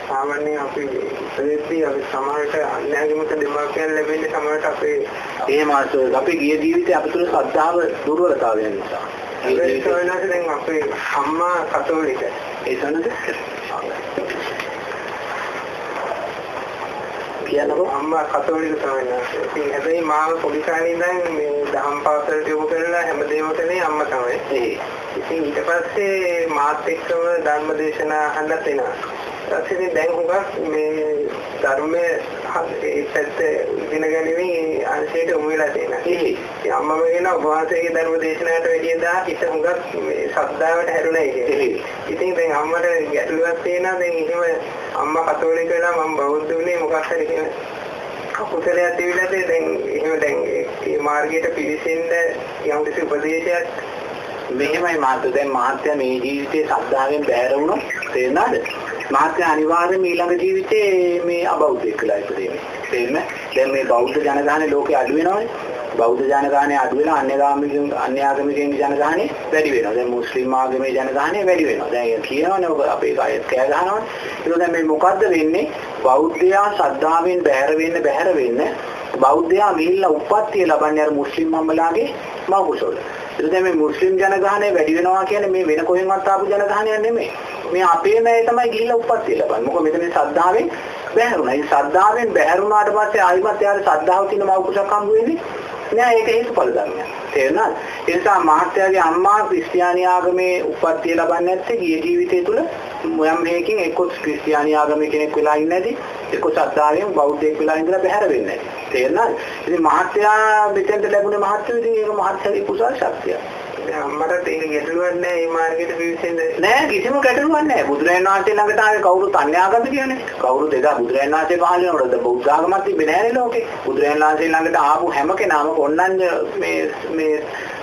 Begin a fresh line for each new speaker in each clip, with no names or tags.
සාමාන්‍යයෙන් අපි ප්‍රදේශී අපි සමාජයට අන්‍යාගමික දෙමාපියන් ලැබෙන්නේ සමාජයට අපේ
එහෙම අපි ගිය ජීවිතේ අපේ තුල ශ්‍රද්ධාව දුර්වලතාවය නිසා.
ඒ වෙනස දැන් අපේ අම්මා කතෝලික.
ඒ සනද කියනකො
අම්මා කතෝලික තමයි. ඉතින් හැබැයි මාව පොඩි කාලේ ඉඳන් මේ දහම් පාසලට යොමු කරලා හැමදේම කළේ අම්මා තමයි. ඉතින් ඊට පස්සේ මාත් එක්කම ධර්ම දේශනා අහන්නත් එනවා. ඊපස්සේ දැන් හුඟක් මේ ධර්මයේ ඒ පැත්ත ඉගෙන ගැනීමේ අංශයට යොමු වෙලා තියෙනවා. ඉතින් අම්මම කියන ඔබ වහන්සේගේ ධර්ම දේශනාවට වැඩිය දා හිත හුඟක් මේ ශ්‍රද්ධාවට හැරුණා කියන්නේ. ඉතින් දැන් අම්මට ගැටලුවක් තියෙනවා. දැන් එහෙම අම්මා කතෝලික වෙලා මම බෞද්ධ වුණේ මොකක් හරි කියන කුසලයක් තිබිලාද දැන් එහෙම දැන් මේ මාර්ගයට පිවිසෙන්න යම් කිසි උපදේශයක්
මෙහෙමයි මාත් දැන් මහත්ය මේ ජීවිතේ ශ්‍රද්ධාවෙන් බැහැර වුණොත් තේරෙනවද? මහත්ය අනිවාර්යයෙන්ම ඊළඟ ජීවිතේ මේ අබෞද්ධයෙක් කියලා ඉපදෙන්නේ. තේරෙන්නේ? දැන් මේ බෞද්ධ ජනගහනේ ලෝකේ අඩු වෙනවනේ. බෞද්ධ ජනගහනේ අඩු වෙලා අන්‍යාගමිකයන් ජනගහනේ වැඩි වෙනවා. දැන් මුස්ලිම් ආගමේ ජනගහනේ වැඩි වෙනවා. දැන් කියනවනේ ඔබ අපේ අයත් කෑ ගහනවනේ. ඒක දැන් මේ මොකද්ද වෙන්නේ? බෞද්ධයා ශ්‍රද්ධාවෙන් බැහැර වෙන්න බෞද්ධයා මිහිල්ලා උප්පත්තිය ලබන්නේ අර මුස්ලිම් අම්මලාගේ මව්කුසවල. ඒක දැන් මේ මුස්ලිම් ජනගහනේ වැඩි වෙනවා කියන්නේ මේ වෙන කොහෙන්වත් ආපු ජනගහනයක් නෙමෙයි. මේ අපේ නෑ තමයි ගිහිල්ලා උප්පත්තිය ලබන්නේ. මොකද මෙතන ශ්‍රද්ධාවෙන් බැහැරුණා. ඒ ශ්‍රද්ධාවෙන් බැහැරුණාට පස්සේ ආයිමත් යාර ශ්‍රද්ධාව තියෙන මව්කුසක් හම්බ වෙන්නේ නෑ. ඒක හේතුඵල ධර්මයක්. තේරුණාද? ඒ නිසා මහත්යාගේ අම්මා ක්‍රිස්තියානි ආගමේ උප්පත්තිය ලබන්නේ නැත්තේ ගිය ජීවිතය තුළ මොයම් මේකකින් එක්ක ක්‍රිස්තියානි ආගමේ කෙනෙක් වෙලා ඉන්නේ නැති එක්ක ශ්‍රද්ධාවෙන් බෞද්ධයෙක් වෙලා ඉඳලා බැහැර වෙන්නේ නැති. තේරුණාද? ඉතින් මහත්යා මෙතෙන්ට ලැබුණේ මහත්යෝ ඉතින් ඒක මහත්යාගේ කුසල ශක්තිය.
අම්මට ඒක ගැටලුවක් නෑ මේ මාර්ගයට පිවිසෙන්න.
නෑ කිසිම ගැටලුවක් නෑ. බුදුරජාණන් වහන්සේ ළඟට ආවේ කවුරුත් අන්‍යාගමික කියන්නේ. කවුරුත් එදා බුදුරජාණන් වහන්සේ පහළ වෙනකොට බෞද්ධ ආගමක් තිබෙන්නේ නෑනේ ලෝකේ. බුදුරජාණන් වහන්සේ ළඟට ආපු හැම කෙනාම ඔන්නන්‍ය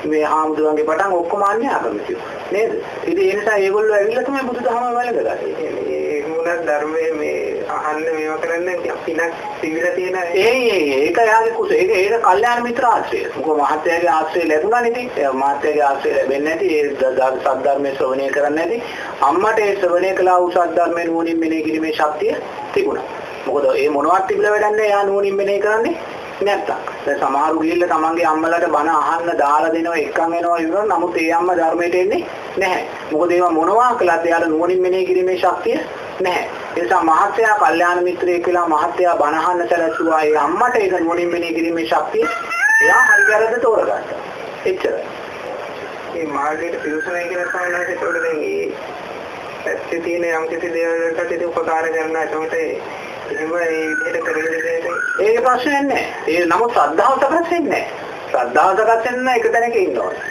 මේ ආමුදුරන්ගේ පටන් ඔක්කොම අන්‍යාගමිකයෝ නේද? ඉතින් ඒ නිසා ඒගොල්ලෝ ඇවිල්ලා තමයි බුදුදහම වැළඳගත්තේ.
ඒ මුණක් ධර්මයේ මේ අහන්න මේවා කරන්න පිනක් තිබිලා තියෙන
ඒක යාගේ කුස. ඒක කල්යාණ මිත්‍ර ආශ්‍රය. මොකද මහත්යාගේ ආශ්‍රය ලැබුණා නේද? මහත්යාගේ ආශ්‍රය ලැබෙන්නේ නැති ඒ සද්ධර්මයේ ශ්‍රවණය කරන්නේ නැති අම්මට ඒ ශ්‍රවණය කළා වූ සද්ධර්මයේ නුවණින් මෙනෙහි කිරීමේ ශක්තිය තිබුණා. මොකද ඒ මොනවත් තිබිලා වැඩක් නැහැ. යා නුවණින් මෙනෙහි කරන්නේ නැත්තම්. දැන් සමහරු ගිහිල්ලා තමන්ගේ අම්මලාට බණ අහන්න දාලා දෙනවා එක්කන් එනවා ඉවර. නමුත් ඒ අම්මා ධර්මයට එන්නේ නැහැ. මොකද ඒවා මොනවා කළත් එයාලා නුවණින් මෙනෙහි කිරීමේ ශක්තිය නැහැ. ඒ නිසා මහත්යා කල්යාණ මිත්‍රයෙක් කියලා මහත්යා බණ අහන්න සැලසුවා. ඒ අම්මට ඒක නුවණින් මෙනෙහි කිරීමේ ශක්තිය එයා හරි වැරද්ද තෝරගත්තා. එච්චරයි.
මේ මාර්ගයට පිවිසුණා කියන කාරණාවට ඒකට දැන් මේ ඇත්තේ තියෙන යම් කිසි දේවල්කට ඒක උපකාර කරනවා. ඒකට එහෙම ඒ විදිහට කරගෙන
ඒක ප්‍රශ්නයක් නෑ. ඒ නමුත් ශ්‍රද්ධාව සකස් වෙන්නේ නෑ. ශ්‍රද්ධාව සකස් වෙන්න එක තැනක ඉන්න ඕනේ.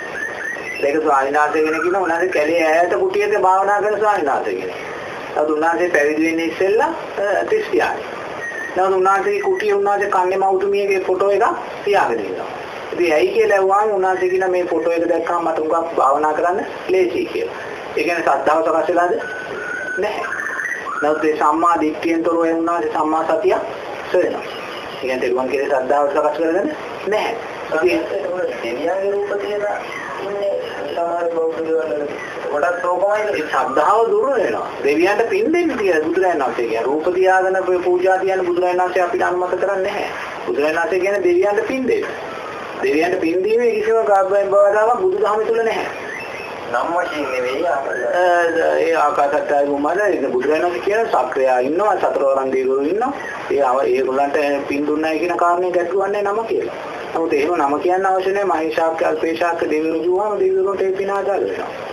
ඒක ස්වාමීන් වහන්සේ කෙනෙක් ඉන්නවා. උනාසේ කැලේ ඈත කුටියක භාවනා කරන ස්වාමීන් වහන්සේ කෙනෙක්. නමුත් උන්වහන්සේ පැවිදි වෙන්නේ ඉස්සෙල්ලා ක්‍රිස්තියානි. නමුත් උන්වහන්සේ කුටියේ උන්වහන්සේ කන්නේ මවුතුමියගේ ෆොටෝ එකක් තියාගෙන ඉන්නවා. ඉතින් ඇයි කියලා ඇහුවාම උන්වහන්සේ කියන මේ ෆොටෝ එක දැක්කම මට උඟක් භාවනා කරන්න ලේසියි කියලා. ඒ කියන්නේ ශ්‍රද්ධාව සකස් වෙලාද? නැහැ. නමුත් ඒ සම්මා දිට්ඨියෙන් තොරව වුණාද සම්මා සතිය සොයනවා. ඒ කියන්නේ දෙවියන් කෙරේ ශ්‍රද්ධාව සකස් කරගෙන නැහැ.
අපි දෙවියන්ගේ රූප තියලා ඉන්නේ සමහර බෞද්ධයෝ වඩා සෝකමයි
ශ්‍රද්ධාව දුර වෙනවා. දෙවියන්ට පින් දෙන්න කියලා බුදුරජාණන් වහන්සේ කියන රූප තියාගෙන පූජා තියන බුදුරජාණන් වහන්සේ අපිට අනුමත කරන්නේ නැහැ. බුදුරජාණන් වහන්සේ කියන්නේ දෙවියන්ට පින් දෙන්න. දෙවියන්ට පින් දීමේ කිසිම බාධාවක් බුදුදහමේ තුල නැහැ.
නම් වශයෙන් නෙවෙයි
ඒ ආකාශත්තායි මොමද ඒක බුදුරජාණන් කියන සක්‍රියා ඉන්නවා සතරවරන් දේවරු ඉන්නවා ඒගොල්ලන්ට පින් දුන්නයි කියන කාරණේ ගැටුවන්නේ නම කියලා. නමුත් එහෙම නම කියන්න අවශ්‍ය නැහැ. මහේශාක්‍ය අල්පේශාක්‍ය දේවරු කිව්වම දේවරුන්ට ඒ පින ආදාළ වෙනවා.